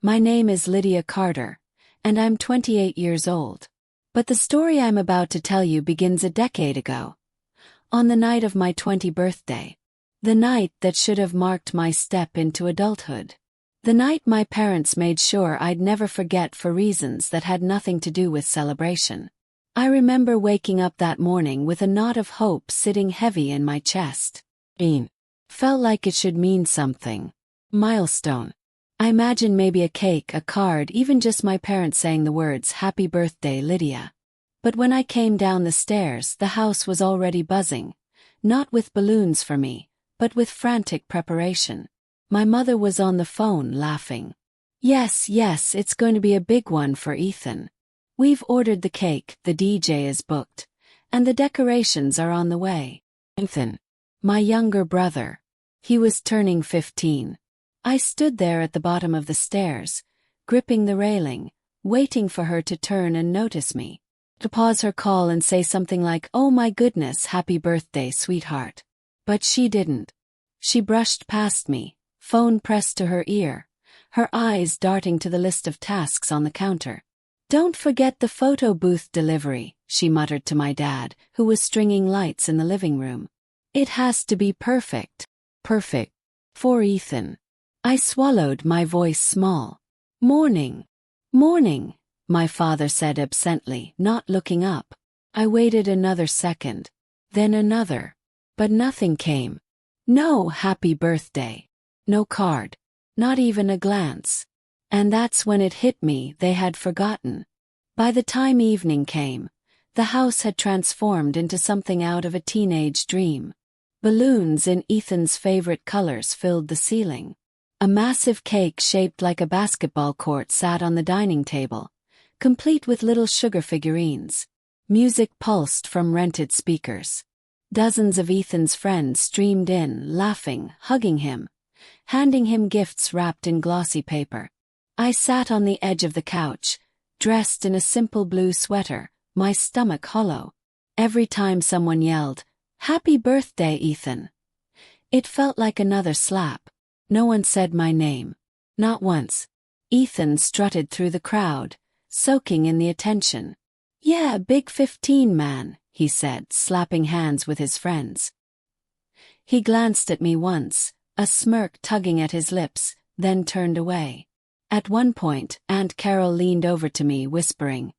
My name is Lydia Carter, and I'm 28 years old. But the story I'm about to tell you begins a decade ago. On the night of my 20th birthday. The night that should have marked my step into adulthood. The night my parents made sure I'd never forget for reasons that had nothing to do with celebration. I remember waking up that morning with a knot of hope sitting heavy in my chest. Felt like it should mean something. Milestone. I imagine maybe a cake, a card, even just my parents saying the words, "Happy birthday, Lydia." But when I came down the stairs, the house was already buzzing. Not with balloons for me, but with frantic preparation. My mother was on the phone laughing. Yes, it's going to be a big one for Ethan. We've ordered the cake, the DJ is booked, and the decorations are on the way. Ethan, my younger brother. He was turning 15. I stood there at the bottom of the stairs, gripping the railing, waiting for her to turn and notice me. To pause her call and say something like, "Oh my goodness, happy birthday, sweetheart." But she didn't. She brushed past me, phone pressed to her ear, her eyes darting to the list of tasks on the counter. "Don't forget the photo booth delivery," she muttered to my dad, who was stringing lights in the living room. "It has to be perfect. Perfect. For Ethan." I swallowed, my voice small. Morning, my father said absently, not looking up. I waited another second, then another, but nothing came. No happy birthday. No card. Not even a glance. And that's when it hit me, they had forgotten. By the time evening came, the house had transformed into something out of a teenage dream. Balloons in Ethan's favorite colors filled the ceiling. A massive cake shaped like a basketball court sat on the dining table, complete with little sugar figurines. Music pulsed from rented speakers. Dozens of Ethan's friends streamed in, laughing, hugging him, handing him gifts wrapped in glossy paper. I sat on the edge of the couch, dressed in a simple blue sweater, my stomach hollow. Every time someone yelled, "Happy birthday, Ethan!" it felt like another slap. No one said my name. Not once. Ethan strutted through the crowd, soaking in the attention. "Yeah, big 15 man," he said, slapping hands with his friends. He glanced at me once, a smirk tugging at his lips, then turned away. At one point, Aunt Carol leaned over to me, whispering,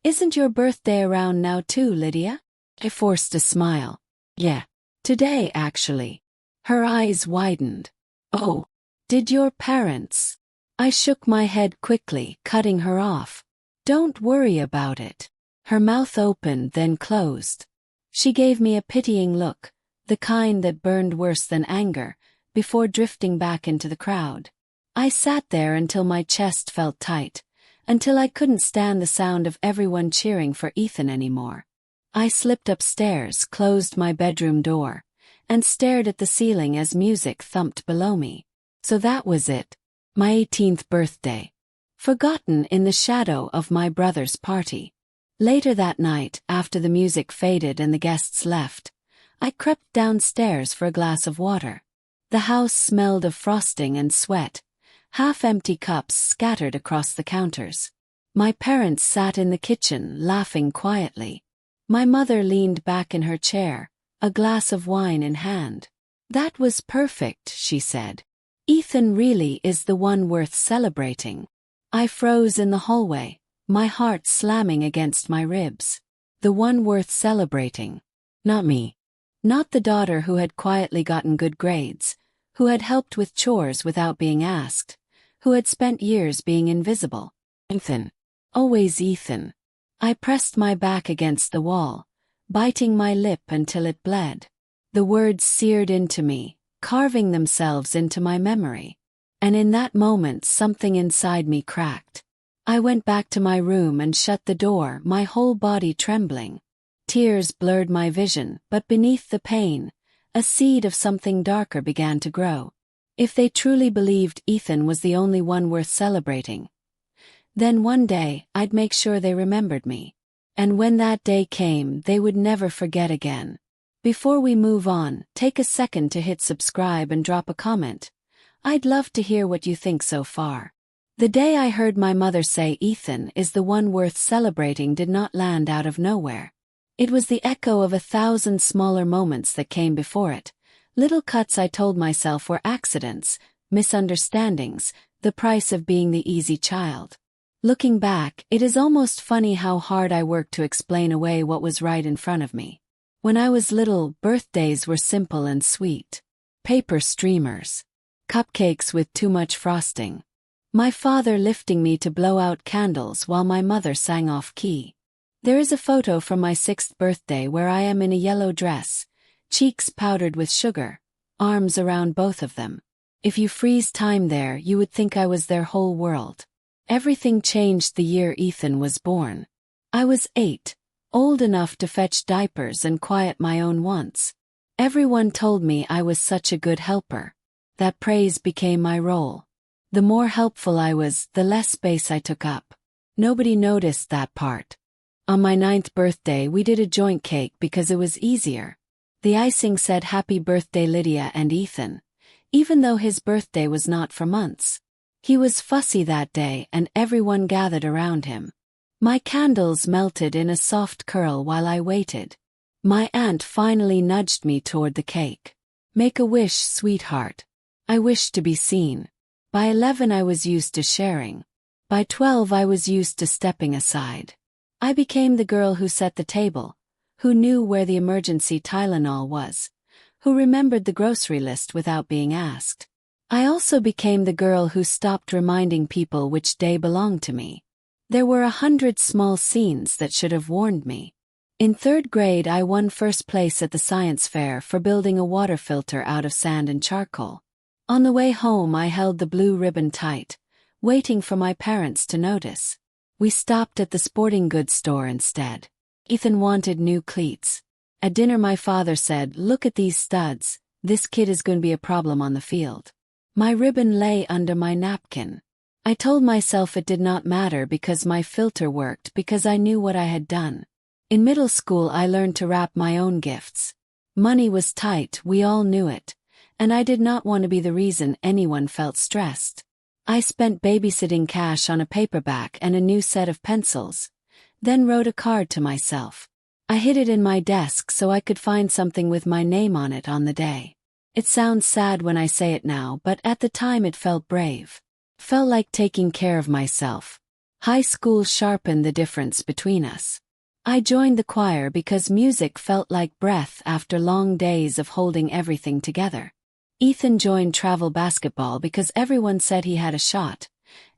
"Isn't your birthday around now too, Lydia?" I forced a smile. "Yeah. Today, actually." Her eyes widened. "Oh, did your parents?" I shook my head quickly, cutting her off. "Don't worry about it." Her mouth opened, then closed. She gave me a pitying look, the kind that burned worse than anger, before drifting back into the crowd. I sat there until my chest felt tight, until I couldn't stand the sound of everyone cheering for Ethan anymore. I slipped upstairs, closed my bedroom door, and stared at the ceiling as music thumped below me. So that was it. My 18th birthday. Forgotten in the shadow of my brother's party. Later that night, after the music faded and the guests left, I crept downstairs for a glass of water. The house smelled of frosting and sweat, half-empty cups scattered across the counters. My parents sat in the kitchen, laughing quietly. My mother leaned back in her chair, a glass of wine in hand. "That was perfect," she said. "Ethan really is the one worth celebrating." I froze in the hallway, my heart slamming against my ribs. The one worth celebrating. Not me. Not the daughter who had quietly gotten good grades, who had helped with chores without being asked, who had spent years being invisible. Ethan. Always Ethan. I pressed my back against the wall, biting my lip until it bled. The words seared into me, carving themselves into my memory. And in that moment something inside me cracked. I went back to my room and shut the door, my whole body trembling. Tears blurred my vision, but beneath the pain, a seed of something darker began to grow. If they truly believed Ethan was the only one worth celebrating, then one day I'd make sure they remembered me. And when that day came, they would never forget again. Before we move on, take a second to hit subscribe and drop a comment. I'd love to hear what you think so far. The day I heard my mother say Ethan is the one worth celebrating did not land out of nowhere. It was the echo of 1,000 smaller moments that came before it. Little cuts I told myself were accidents, misunderstandings, the price of being the easy child. Looking back, it is almost funny how hard I worked to explain away what was right in front of me. When I was little, birthdays were simple and sweet. Paper streamers. Cupcakes with too much frosting. My father lifting me to blow out candles while my mother sang off-key. There is a photo from my 6th birthday where I am in a yellow dress, cheeks powdered with sugar, arms around both of them. If you freeze time there, you would think I was their whole world. Everything changed the year Ethan was born. I was 8, old enough to fetch diapers and quiet my own wants. Everyone told me I was such a good helper. That praise became my role. The more helpful I was, the less space I took up. Nobody noticed that part. On my 9th birthday we did a joint cake because it was easier. The icing said Happy Birthday Lydia and Ethan, even though his birthday was not for months. He was fussy that day and everyone gathered around him. My candles melted in a soft curl while I waited. My aunt finally nudged me toward the cake. Make a wish, sweetheart. I wished to be seen. By 11 I was used to sharing. By 12 I was used to stepping aside. I became the girl who set the table, who knew where the emergency Tylenol was, who remembered the grocery list without being asked. I also became the girl who stopped reminding people which day belonged to me. There were 100 small scenes that should have warned me. In 3rd grade I won first place at the science fair for building a water filter out of sand and charcoal. On the way home I held the blue ribbon tight, waiting for my parents to notice. We stopped at the sporting goods store instead. Ethan wanted new cleats. At dinner my father said, "Look at these studs, this kid is going to be a problem on the field." My ribbon lay under my napkin. I told myself it did not matter because my filter worked because I knew what I had done. In middle school I learned to wrap my own gifts. Money was tight, we all knew it, and I did not want to be the reason anyone felt stressed. I spent babysitting cash on a paperback and a new set of pencils, then wrote a card to myself. I hid it in my desk so I could find something with my name on it on the day. It sounds sad when I say it now, but at the time it felt brave. Felt like taking care of myself. High school sharpened the difference between us. I joined the choir because music felt like breath after long days of holding everything together. Ethan joined travel basketball because everyone said he had a shot,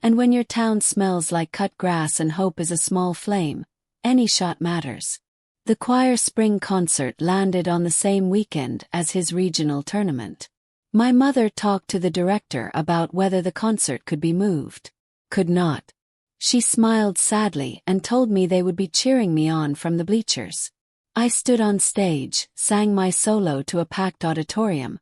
and when your town smells like cut grass and hope is a small flame, any shot matters. The choir spring concert landed on the same weekend as his regional tournament. My mother talked to the director about whether the concert could be moved. Could not. She smiled sadly and told me they would be cheering me on from the bleachers. I stood on stage, sang my solo to a packed auditorium,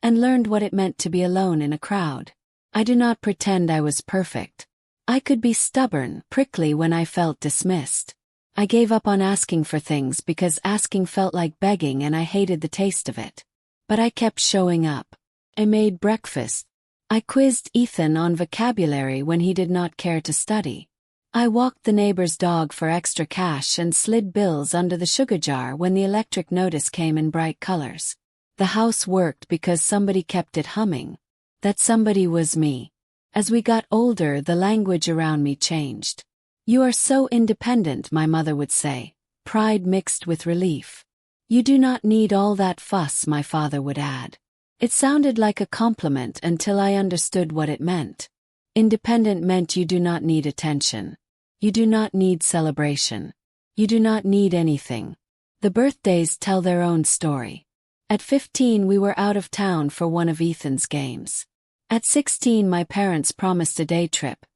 and learned what it meant to be alone in a crowd. I do not pretend I was perfect. I could be stubborn, prickly when I felt dismissed. I gave up on asking for things because asking felt like begging and I hated the taste of it. But I kept showing up. I made breakfast. I quizzed Ethan on vocabulary when he did not care to study. I walked the neighbor's dog for extra cash and slid bills under the sugar jar when the electric notice came in bright colors. The house worked because somebody kept it humming. That somebody was me. As we got older, the language around me changed. "You are so independent," my mother would say, pride mixed with relief. "You do not need all that fuss," my father would add. It sounded like a compliment until I understood what it meant. Independent meant you do not need attention. You do not need celebration. You do not need anything. The birthdays tell their own story. At 15 we were out of town for one of Ethan's games. At 16 my parents promised a day trip.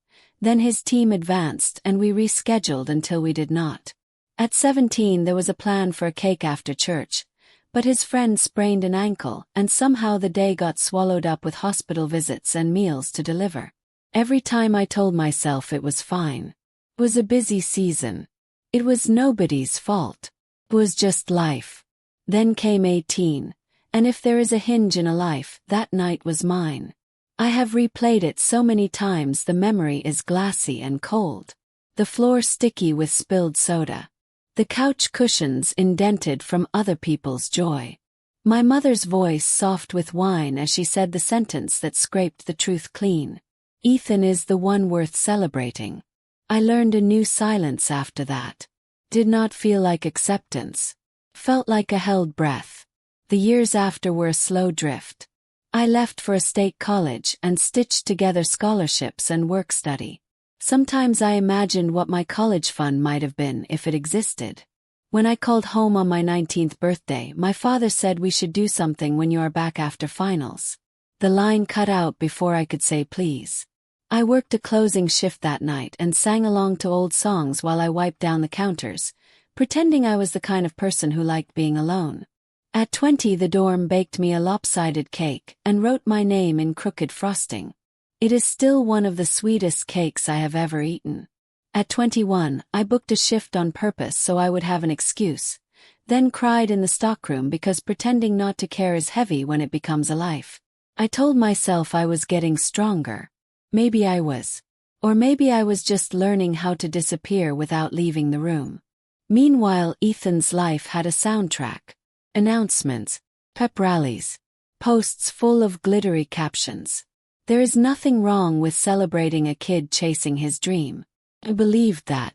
Then his team advanced and we rescheduled until we did not. At 17 there was a plan for a cake after church, but his friend sprained an ankle and somehow the day got swallowed up with hospital visits and meals to deliver. Every time I told myself it was fine. It was a busy season. It was nobody's fault. It was just life. Then came 18, and if there is a hinge in a life, that night was mine. I have replayed it so many times the memory is glassy and cold. The floor sticky with spilled soda. The couch cushions indented from other people's joy. My mother's voice soft with wine as she said the sentence that scraped the truth clean. Ethan is the one worth celebrating. I learned a new silence after that. Did not feel like acceptance. Felt like a held breath. The years after were a slow drift. I left for a state college and stitched together scholarships and work study. Sometimes I imagined what my college fund might have been if it existed. When I called home on my 19th birthday, my father said we should do something when you are back after finals. The line cut out before I could say please. I worked a closing shift that night and sang along to old songs while I wiped down the counters, pretending I was the kind of person who liked being alone. At 20, the dorm baked me a lopsided cake and wrote my name in crooked frosting. It is still one of the sweetest cakes I have ever eaten. At 21, I booked a shift on purpose so I would have an excuse, then cried in the stockroom because pretending not to care is heavy when it becomes a life. I told myself I was getting stronger. Maybe I was. Or maybe I was just learning how to disappear without leaving the room. Meanwhile, Ethan's life had a soundtrack. Announcements, pep rallies, posts full of glittery captions. There is nothing wrong with celebrating a kid chasing his dream. I believed that.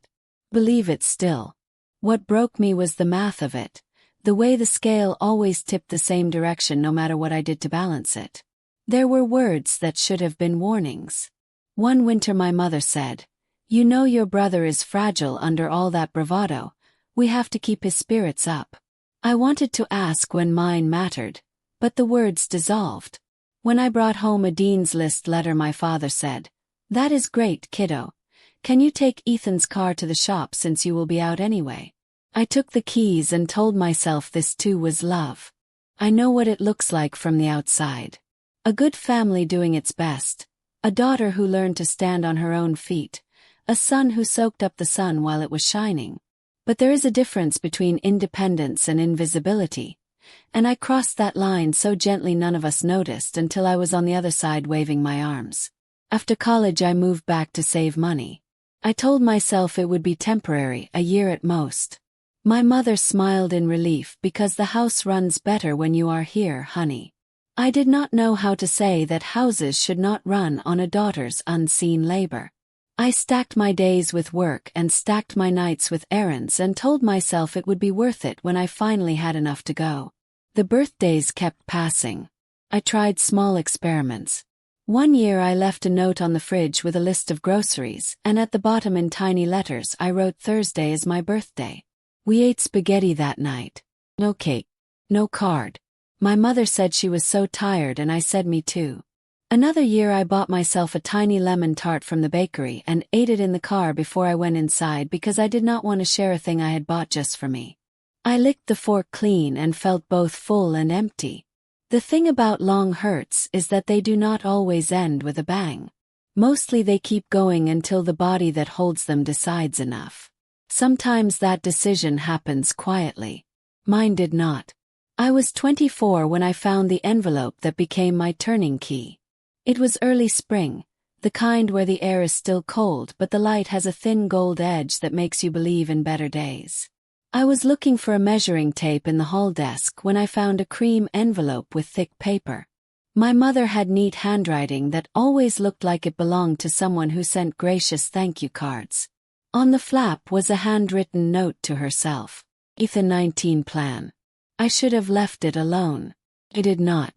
Believe it still. What broke me was the math of it, the way the scale always tipped the same direction no matter what I did to balance it. There were words that should have been warnings. One winter my mother said, "You know your brother is fragile under all that bravado. We have to keep his spirits up." I wanted to ask when mine mattered, but the words dissolved. When I brought home a Dean's List letter my father said, "That is great, kiddo. Can you take Ethan's car to the shop since you will be out anyway?" I took the keys and told myself this too was love. I know what it looks like from the outside. A good family doing its best. A daughter who learned to stand on her own feet. A son who soaked up the sun while it was shining. But there is a difference between independence and invisibility. And I crossed that line so gently none of us noticed until I was on the other side waving my arms. After college I moved back to save money. I told myself it would be temporary, a year at most. My mother smiled in relief because the house runs better when you are here, honey. I did not know how to say that houses should not run on a daughter's unseen labor. I stacked my days with work and stacked my nights with errands and told myself it would be worth it when I finally had enough to go. The birthdays kept passing. I tried small experiments. One year I left a note on the fridge with a list of groceries, and at the bottom in tiny letters I wrote Thursday is my birthday. We ate spaghetti that night. No cake. No card. My mother said she was so tired and I said me too. Another year I bought myself a tiny lemon tart from the bakery and ate it in the car before I went inside because I did not want to share a thing I had bought just for me. I licked the fork clean and felt both full and empty. The thing about long hurts is that they do not always end with a bang. Mostly they keep going until the body that holds them decides enough. Sometimes that decision happens quietly. Mine did not. I was 24 when I found the envelope that became my turning key. It was early spring, the kind where the air is still cold but the light has a thin gold edge that makes you believe in better days. I was looking for a measuring tape in the hall desk when I found a cream envelope with thick paper. My mother had neat handwriting that always looked like it belonged to someone who sent gracious thank you cards. On the flap was a handwritten note to herself. Ethan 19 plan. I should have left it alone. I did not.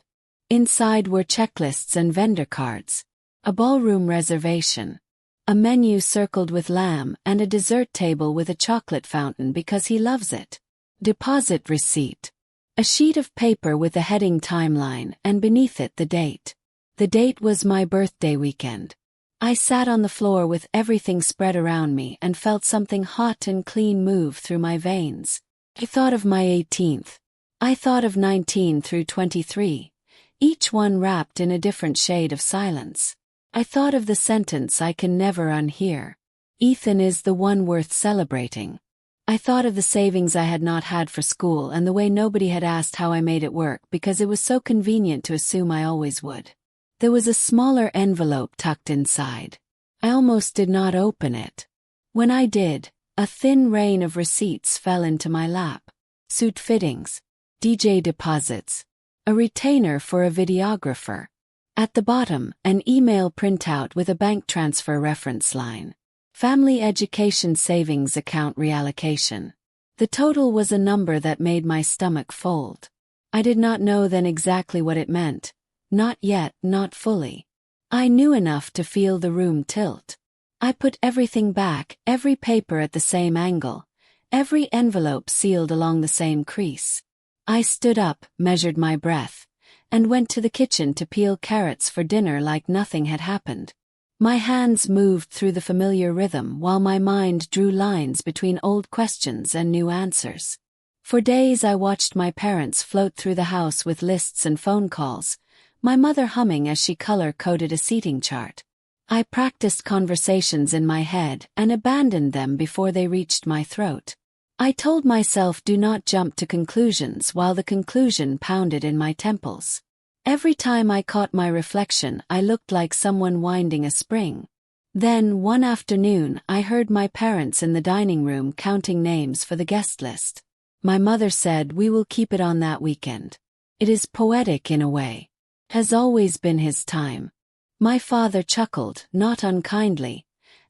Inside were checklists and vendor cards. A ballroom reservation. A menu circled with lamb and a dessert table with a chocolate fountain because he loves it. Deposit receipt. A sheet of paper with a heading timeline and beneath it the date. The date was my birthday weekend. I sat on the floor with everything spread around me and felt something hot and clean move through my veins. I thought of my 18th. I thought of 19 through 23, each one wrapped in a different shade of silence. I thought of the sentence I can never unhear. Ethan is the one worth celebrating. I thought of the savings I had not had for school and the way nobody had asked how I made it work because it was so convenient to assume I always would. There was a smaller envelope tucked inside. I almost did not open it. When I did, a thin rain of receipts fell into my lap. Suit fittings, DJ deposits, a retainer for a videographer. At the bottom, an email printout with a bank transfer reference line. Family education savings account reallocation. The total was a number that made my stomach fold. I did not know then exactly what it meant. Not yet, not fully. I knew enough to feel the room tilt. I put everything back, every paper at the same angle, every envelope sealed along the same crease. I stood up, measured my breath, and went to the kitchen to peel carrots for dinner like nothing had happened. My hands moved through the familiar rhythm while my mind drew lines between old questions and new answers. For days I watched my parents float through the house with lists and phone calls, my mother humming as she color-coded a seating chart. I practiced conversations in my head and abandoned them before they reached my throat. I told myself do not jump to conclusions while the conclusion pounded in my temples. Every time I caught my reflection, I looked like someone winding a spring. Then, one afternoon, I heard my parents in the dining room counting names for the guest list. My mother said, "We will keep it on that weekend." It is poetic in a way. Has always been his time. My father chuckled, not unkindly,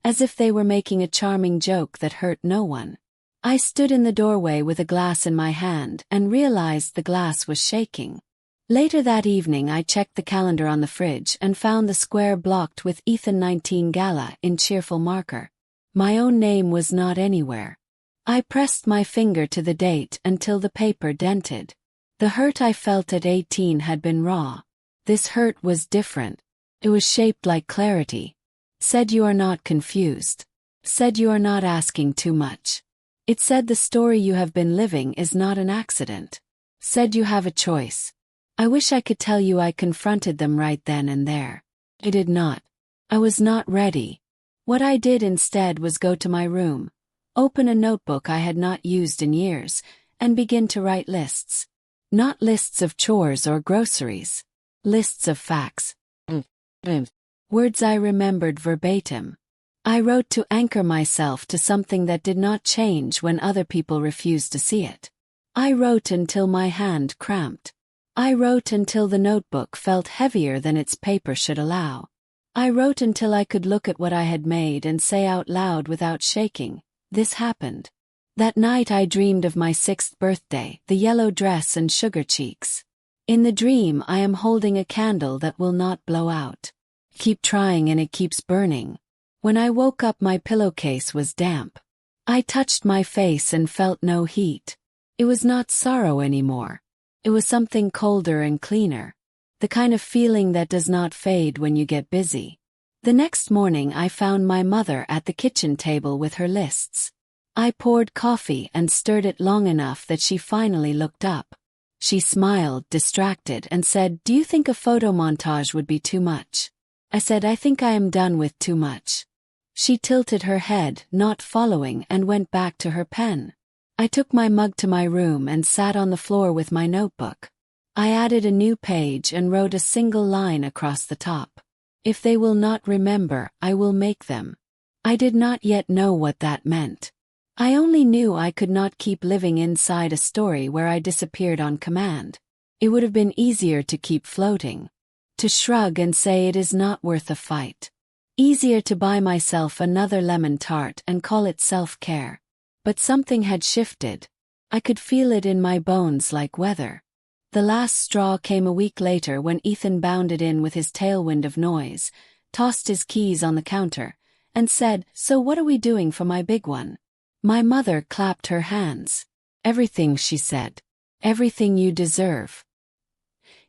as if they were making a charming joke that hurt no one. I stood in the doorway with a glass in my hand and realized the glass was shaking. Later that evening I checked the calendar on the fridge and found the square blocked with Ethan 19 Gala in cheerful marker. My own name was not anywhere. I pressed my finger to the date until the paper dented. The hurt I felt at 18 had been raw. This hurt was different. It was shaped like clarity. Said you are not confused. Said you are not asking too much. It said the story you have been living is not an accident. Said you have a choice. I wish I could tell you I confronted them right then and there. I did not. I was not ready. What I did instead was go to my room, open a notebook I had not used in years, and begin to write lists. Not lists of chores or groceries. Lists of facts. Words I remembered verbatim. I wrote to anchor myself to something that did not change when other people refused to see it. I wrote until my hand cramped. I wrote until the notebook felt heavier than its paper should allow. I wrote until I could look at what I had made and say out loud without shaking, "This happened." That night I dreamed of my 6th birthday, the yellow dress and sugar cheeks. In the dream I am holding a candle that will not blow out. Keep trying and it keeps burning. When I woke up my pillowcase was damp. I touched my face and felt no heat. It was not sorrow anymore. It was something colder and cleaner. The kind of feeling that does not fade when you get busy. The next morning I found my mother at the kitchen table with her lists. I poured coffee and stirred it long enough that she finally looked up. She smiled, distracted, and said, "Do you think a photo montage would be too much?" I said, "I think I am done with too much." She tilted her head, not following, and went back to her pen. I took my mug to my room and sat on the floor with my notebook. I added a new page and wrote a single line across the top. "If they will not remember, I will make them." I did not yet know what that meant. I only knew I could not keep living inside a story where I disappeared on command. It would have been easier to keep floating. To shrug and say it is not worth a fight. Easier to buy myself another lemon tart and call it self-care. But something had shifted. I could feel it in my bones like weather. The last straw came a week later when Ethan bounded in with his tailwind of noise, tossed his keys on the counter, and said, "So what are we doing for my big one?" My mother clapped her hands. "Everything," she said. "Everything you deserve."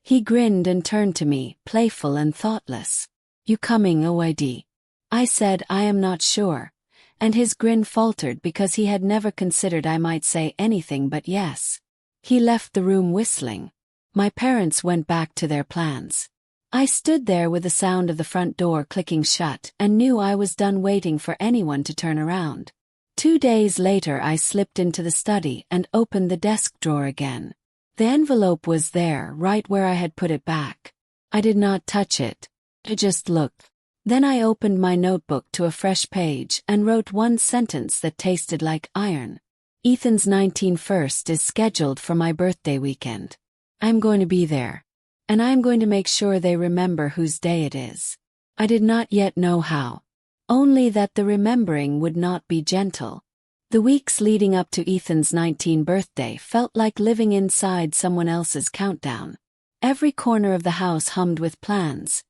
He grinned and turned to me, playful and thoughtless. "You coming, OID?" I said, "I am not sure," and his grin faltered because he had never considered I might say anything but yes. He left the room whistling. My parents went back to their plans. I stood there with the sound of the front door clicking shut and knew I was done waiting for anyone to turn around. 2 days later I slipped into the study and opened the desk drawer again. The envelope was there, right where I had put it back. I did not touch it. I just looked. Then I opened my notebook to a fresh page and wrote one sentence that tasted like iron. Ethan's 19th is scheduled for my birthday weekend. I'm going to be there. And I'm going to make sure they remember whose day it is. I did not yet know how. Only that the remembering would not be gentle. The weeks leading up to Ethan's 19th birthday felt like living inside someone else's countdown. Every corner of the house hummed with plans.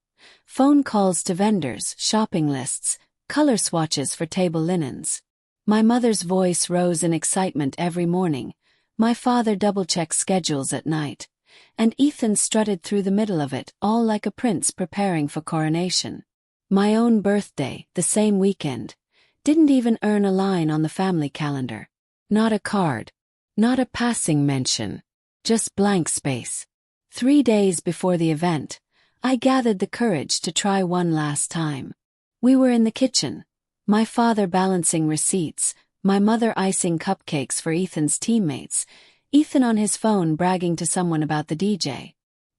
Phone calls to vendors, shopping lists, color swatches for table linens. My mother's voice rose in excitement every morning. My father double-checked schedules at night. And Ethan strutted through the middle of it, all like a prince preparing for coronation. My own birthday, the same weekend, didn't even earn a line on the family calendar. Not a card. Not a passing mention. Just blank space. 3 days before the event, I gathered the courage to try one last time. We were in the kitchen, my father balancing receipts, my mother icing cupcakes for Ethan's teammates, Ethan on his phone bragging to someone about the DJ.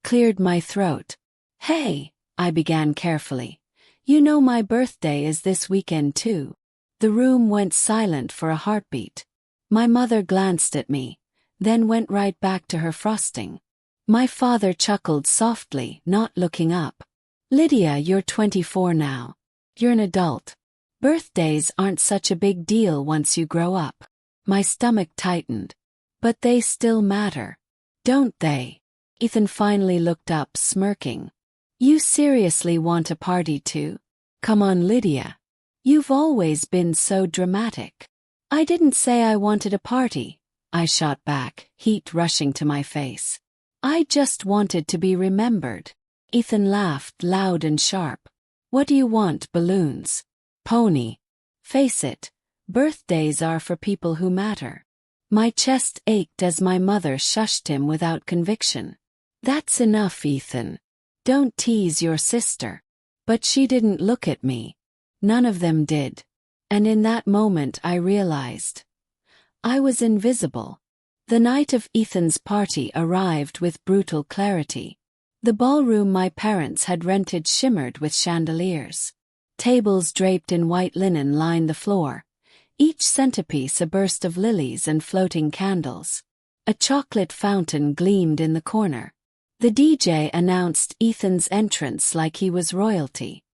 Cleared my throat. "Hey," I began carefully. "You know my birthday is this weekend too." The room went silent for a heartbeat. My mother glanced at me, then went right back to her frosting. My father chuckled softly, not looking up. "Lydia, you're 24 now. You're an adult. Birthdays aren't such a big deal once you grow up." My stomach tightened. "But they still matter, don't they?" Ethan finally looked up, smirking. "You seriously want a party too? Come on, Lydia. You've always been so dramatic." "I didn't say I wanted a party," I shot back, heat rushing to my face. "I just wanted to be remembered." Ethan laughed, loud and sharp. "What do you want, balloons? Pony? Face it, birthdays are for people who matter." My chest ached as my mother shushed him without conviction. "That's enough, Ethan. Don't tease your sister." But she didn't look at me. None of them did. And in that moment I realized I was invisible. The night of Ethan's party arrived with brutal clarity. The ballroom my parents had rented shimmered with chandeliers. Tables draped in white linen lined the floor, each centerpiece a burst of lilies and floating candles. A chocolate fountain gleamed in the corner. The DJ announced Ethan's entrance like he was royalty.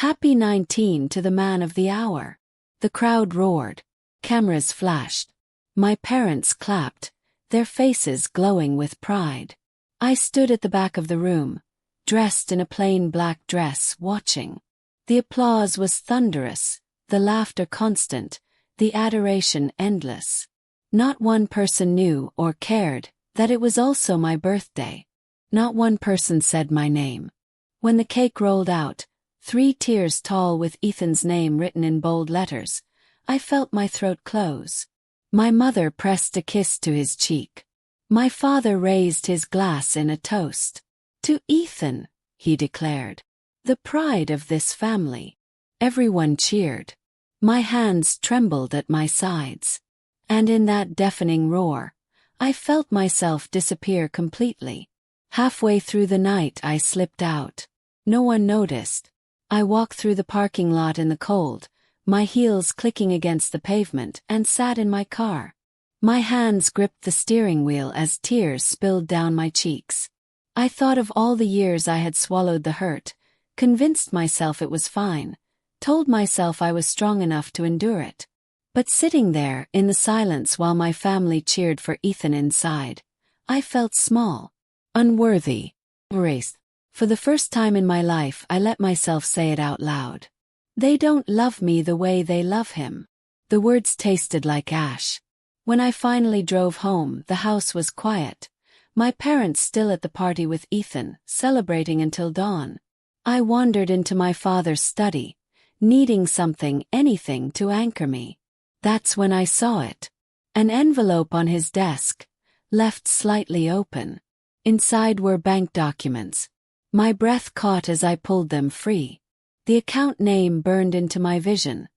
"Happy 19 to the man of the hour." The crowd roared. Cameras flashed. My parents clapped, their faces glowing with pride. I stood at the back of the room, dressed in a plain black dress, watching. The applause was thunderous, the laughter constant, the adoration endless. Not one person knew or cared that it was also my birthday. Not one person said my name. When the cake rolled out, 3 tiers tall with Ethan's name written in bold letters, I felt my throat close. My mother pressed a kiss to his cheek. My father raised his glass in a toast. "To Ethan," he declared. "The pride of this family." Everyone cheered. My hands trembled at my sides. And in that deafening roar, I felt myself disappear completely. Halfway through the night I slipped out. No one noticed. I walked through the parking lot in the cold, my heels clicking against the pavement, and sat in my car. My hands gripped the steering wheel as tears spilled down my cheeks. I thought of all the years I had swallowed the hurt, convinced myself it was fine, told myself I was strong enough to endure it. But sitting there, in the silence while my family cheered for Ethan inside, I felt small, unworthy, erased. For the first time in my life I let myself say it out loud. "They don't love me the way they love him." The words tasted like ash. When I finally drove home, the house was quiet. My parents still at the party with Ethan, celebrating until dawn. I wandered into my father's study, needing something, anything to anchor me. That's when I saw it. An envelope on his desk, left slightly open. Inside were bank documents. My breath caught as I pulled them free. The account name burned into my vision.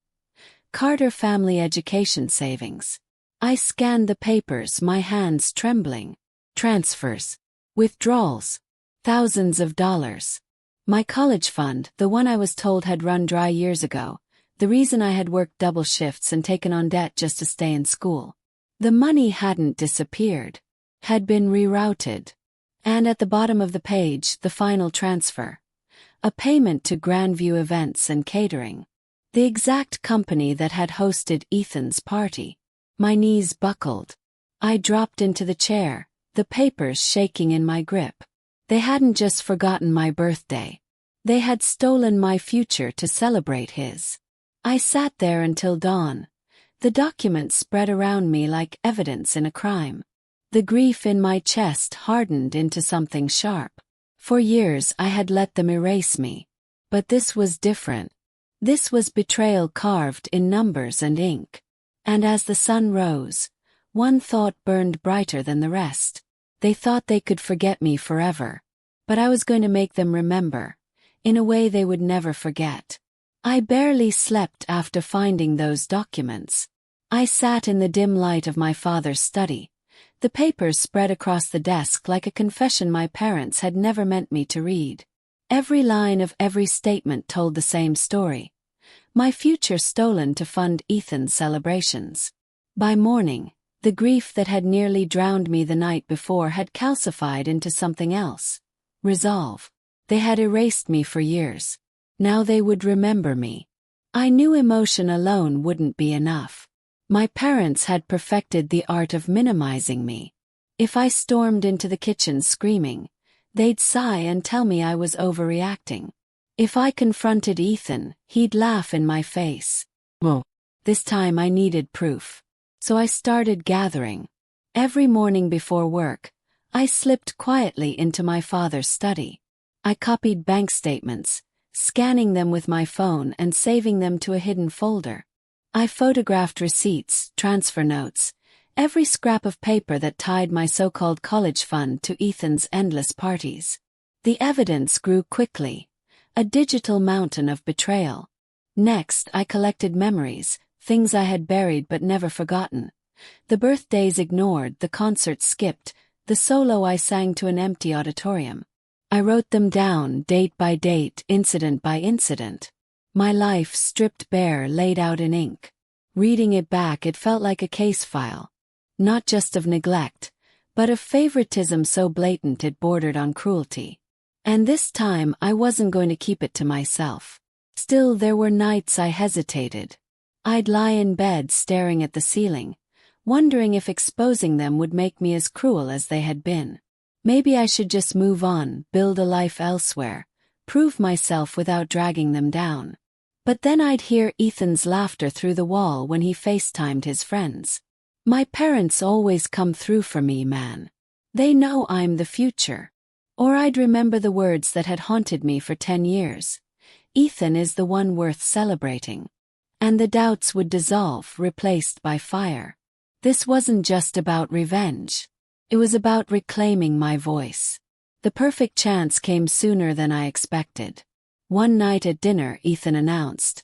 Carter Family Education Savings. I scanned the papers, my hands trembling. Transfers. Withdrawals. Thousands of dollars. My college fund, the one I was told had run dry years ago, the reason I had worked double shifts and taken on debt just to stay in school. The money hadn't disappeared, had been rerouted. And at the bottom of the page, the final transfer. A payment to Grandview Events and Catering. The exact company that had hosted Ethan's party. My knees buckled. I dropped into the chair, the papers shaking in my grip. They hadn't just forgotten my birthday. They had stolen my future to celebrate his. I sat there until dawn. The documents spread around me like evidence in a crime. The grief in my chest hardened into something sharp. For years I had let them erase me. But this was different. This was betrayal carved in numbers and ink. And as the sun rose, one thought burned brighter than the rest. They thought they could forget me forever. But I was going to make them remember, in a way they would never forget. I barely slept after finding those documents. I sat in the dim light of my father's study. The papers spread across the desk like a confession my parents had never meant me to read. Every line of every statement told the same story. My future stolen to fund Ethan's celebrations. By morning, the grief that had nearly drowned me the night before had calcified into something else. Resolve. They had erased me for years. Now they would remember me. I knew emotion alone wouldn't be enough. My parents had perfected the art of minimizing me. If I stormed into the kitchen screaming, they'd sigh and tell me I was overreacting. If I confronted Ethan, he'd laugh in my face. Whoa. This time I needed proof. So I started gathering. Every morning before work, I slipped quietly into my father's study. I copied bank statements, scanning them with my phone and saving them to a hidden folder. I photographed receipts, transfer notes, every scrap of paper that tied my so-called college fund to Ethan's endless parties. The evidence grew quickly, a digital mountain of betrayal. Next, I collected memories, things I had buried but never forgotten. The birthdays ignored, the concerts skipped, the solo I sang to an empty auditorium. I wrote them down, date by date, incident by incident. My life stripped bare, laid out in ink. Reading it back, it felt like a case file. Not just of neglect, but of favoritism so blatant it bordered on cruelty. And this time I wasn't going to keep it to myself. Still, there were nights I hesitated. I'd lie in bed staring at the ceiling, wondering if exposing them would make me as cruel as they had been. Maybe I should just move on, build a life elsewhere, prove myself without dragging them down. But then I'd hear Ethan's laughter through the wall when he FaceTimed his friends. My parents always come through for me, man. They know I'm the future. Or I'd remember the words that had haunted me for 10 years. Ethan is the one worth celebrating. And the doubts would dissolve, replaced by fire. This wasn't just about revenge. It was about reclaiming my voice. The perfect chance came sooner than I expected. One night at dinner, Ethan announced.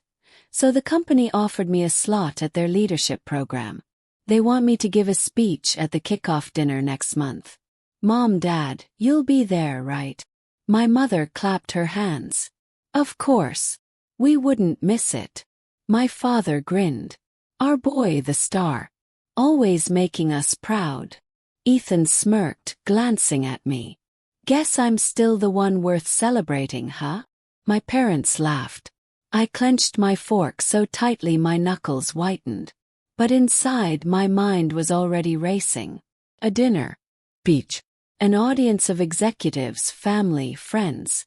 So the company offered me a slot at their leadership program. They want me to give a speech at the kickoff dinner next month. Mom, Dad, you'll be there, right? My mother clapped her hands. Of course. We wouldn't miss it. My father grinned. Our boy, the star. Always making us proud. Ethan smirked, glancing at me. Guess I'm still the one worth celebrating, huh? My parents laughed. I clenched my fork so tightly my knuckles whitened. But inside my mind was already racing. A dinner. Beach. An audience of executives, family, friends.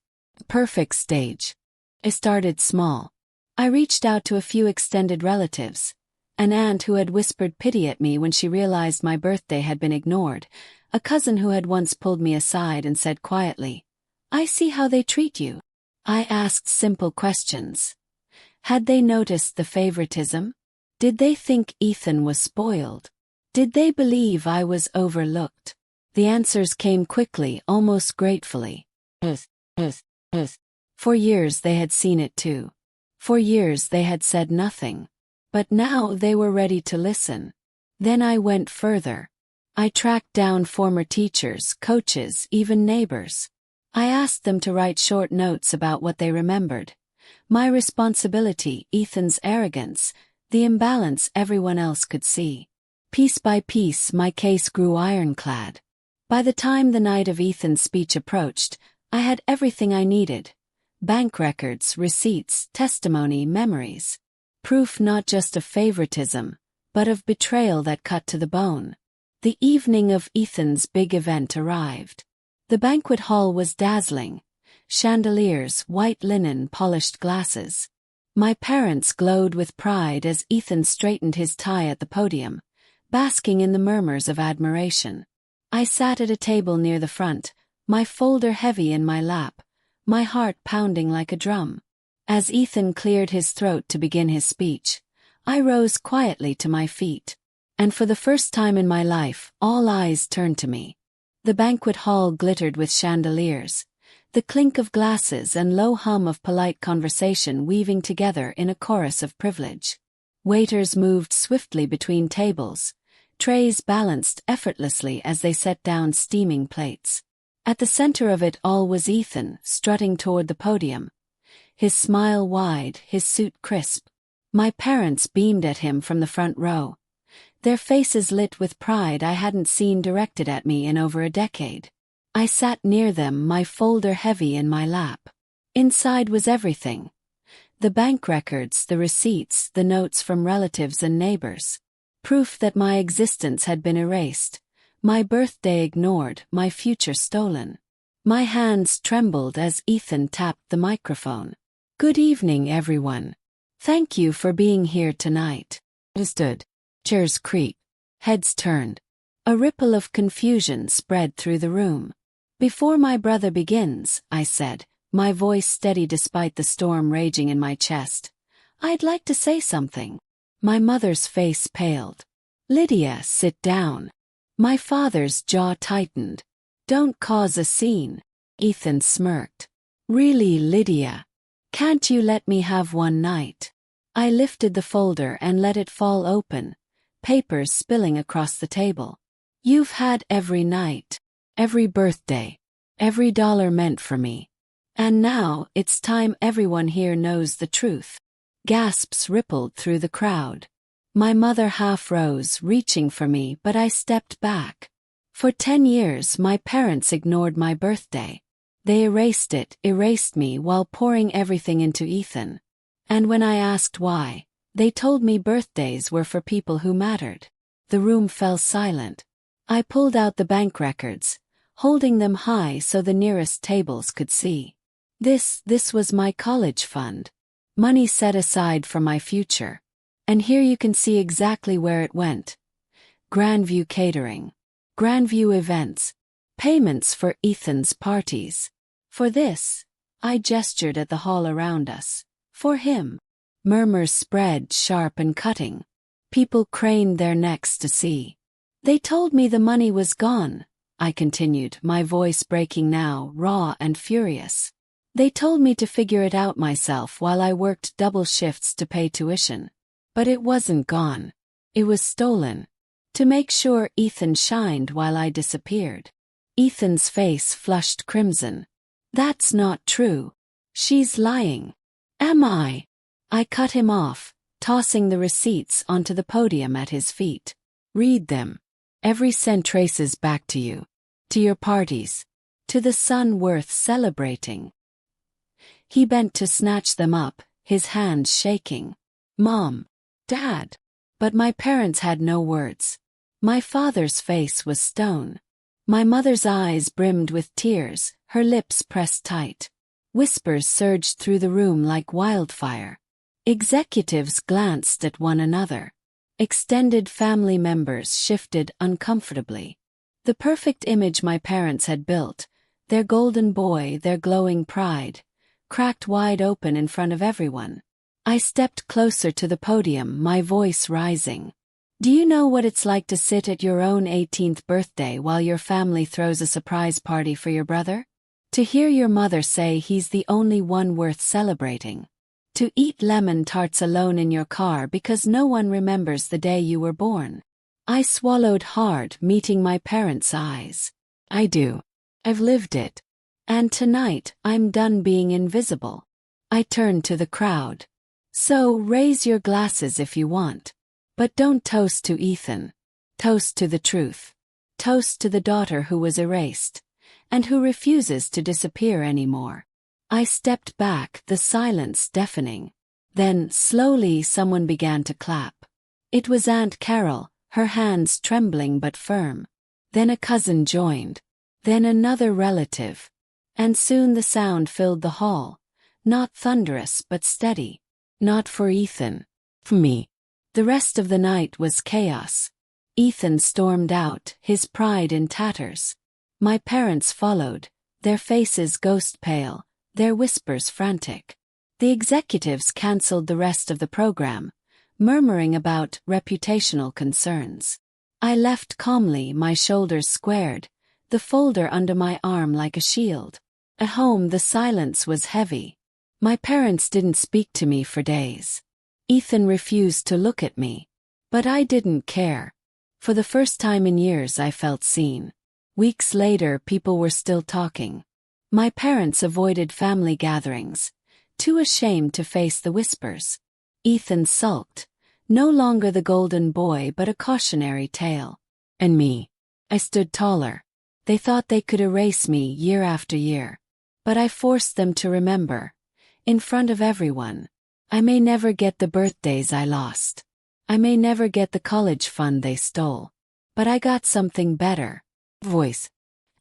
Perfect stage. I started small. I reached out to a few extended relatives. An aunt who had whispered pity at me when she realized my birthday had been ignored. A cousin who had once pulled me aside and said quietly, "I see how they treat you." I asked simple questions. Had they noticed the favoritism? Did they think Ethan was spoiled? Did they believe I was overlooked? The answers came quickly, almost gratefully. For years they had seen it too. For years they had said nothing. But now they were ready to listen. Then I went further. I tracked down former teachers, coaches, even neighbors. I asked them to write short notes about what they remembered. My responsibility, Ethan's arrogance, the imbalance everyone else could see. Piece by piece, my case grew ironclad. By the time the night of Ethan's speech approached, I had everything I needed. Bank records, receipts, testimony, memories. Proof not just of favoritism, but of betrayal that cut to the bone. The evening of Ethan's big event arrived. The banquet hall was dazzling. Chandeliers, white linen, polished glasses. My parents glowed with pride as Ethan straightened his tie at the podium, basking in the murmurs of admiration. I sat at a table near the front, my folder heavy in my lap, my heart pounding like a drum. As Ethan cleared his throat to begin his speech, I rose quietly to my feet. And for the first time in my life, all eyes turned to me. The banquet hall glittered with chandeliers, the clink of glasses and low hum of polite conversation weaving together in a chorus of privilege. Waiters moved swiftly between tables, trays balanced effortlessly as they set down steaming plates. At the center of it all was Ethan, strutting toward the podium, his smile wide, his suit crisp. My parents beamed at him from the front row, their faces lit with pride I hadn't seen directed at me in over a decade. I sat near them, my folder heavy in my lap. Inside was everything. The bank records, the receipts, the notes from relatives and neighbors. Proof that my existence had been erased, my birthday ignored, my future stolen. My hands trembled as Ethan tapped the microphone. Good evening, everyone. Thank you for being here tonight. Understood. Chairs creaked. Heads turned. A ripple of confusion spread through the room. Before my brother begins, I said, my voice steady despite the storm raging in my chest, I'd like to say something. My mother's face paled. Lydia, sit down. My father's jaw tightened. Don't cause a scene. Ethan smirked. Really, Lydia? Can't you let me have one night? I lifted the folder and let it fall open, papers spilling across the table. You've had every night, every birthday, every dollar meant for me. And now, it's time everyone here knows the truth. Gasps rippled through the crowd. My mother half rose, reaching for me, but I stepped back. For 10 years, my parents ignored my birthday. They erased me while pouring everything into Ethan. And when I asked why, they told me birthdays were for people who mattered. The room fell silent. I pulled out the bank records, holding them high so the nearest tables could see. This was my college fund. Money set aside for my future. And here you can see exactly where it went. Grandview Catering. Grandview Events. Payments for Ethan's parties. For this, I gestured at the hall around us. For him. Murmurs spread, sharp and cutting. People craned their necks to see. They told me the money was gone, I continued, my voice breaking now, raw and furious. They told me to figure it out myself while I worked double shifts to pay tuition. But it wasn't gone. It was stolen. To make sure Ethan shined while I disappeared. Ethan's face flushed crimson. That's not true. She's lying. Am I? I cut him off, tossing the receipts onto the podium at his feet. Read them. Every cent traces back to you. To your parties. To the son worth celebrating. He bent to snatch them up, his hands shaking. Mom. Dad. But my parents had no words. My father's face was stone. My mother's eyes brimmed with tears, her lips pressed tight. Whispers surged through the room like wildfire. Executives glanced at one another. Extended family members shifted uncomfortably. The perfect image my parents had built, their golden boy, their glowing pride, cracked wide open in front of everyone. I stepped closer to the podium, my voice rising. Do you know what it's like to sit at your own 18th birthday while your family throws a surprise party for your brother? To hear your mother say he's the only one worth celebrating. To eat lemon tarts alone in your car because no one remembers the day you were born. I swallowed hard, meeting my parents' eyes. I do. I've lived it. And tonight, I'm done being invisible. I turned to the crowd. So raise your glasses if you want. But don't toast to Ethan. Toast to the truth. Toast to the daughter who was erased, and who refuses to disappear anymore. I stepped back, the silence deafening. Then, slowly, someone began to clap. It was Aunt Carol, her hands trembling but firm. Then a cousin joined. Then another relative. And soon the sound filled the hall. Not thunderous but steady. Not for Ethan. For me. The rest of the night was chaos. Ethan stormed out, his pride in tatters. My parents followed, their faces ghost-pale, their whispers frantic. The executives cancelled the rest of the program, murmuring about reputational concerns. I left calmly, my shoulders squared, the folder under my arm like a shield. At home the silence was heavy. My parents didn't speak to me for days. Ethan refused to look at me. But I didn't care. For the first time in years I felt seen. Weeks later people were still talking. My parents avoided family gatherings, too ashamed to face the whispers. Ethan sulked, no longer the golden boy but a cautionary tale. And me. I stood taller. They thought they could erase me year after year. But I forced them to remember. In front of everyone. I may never get the birthdays I lost. I may never get the college fund they stole. But I got something better. Voice.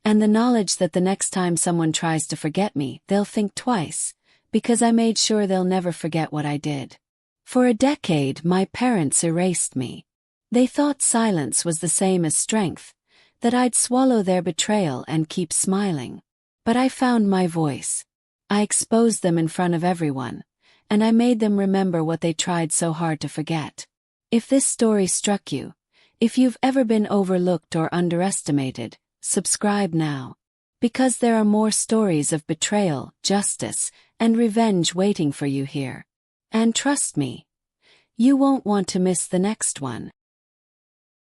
And the knowledge that the next time someone tries to forget me, they'll think twice, because I made sure they'll never forget what I did. For a decade, my parents erased me. They thought silence was the same as strength, that I'd swallow their betrayal and keep smiling. But I found my voice. I exposed them in front of everyone, and I made them remember what they tried so hard to forget. If this story struck you, if you've ever been overlooked or underestimated, subscribe now. Because there are more stories of betrayal, justice, and revenge waiting for you here. And trust me, you won't want to miss the next one.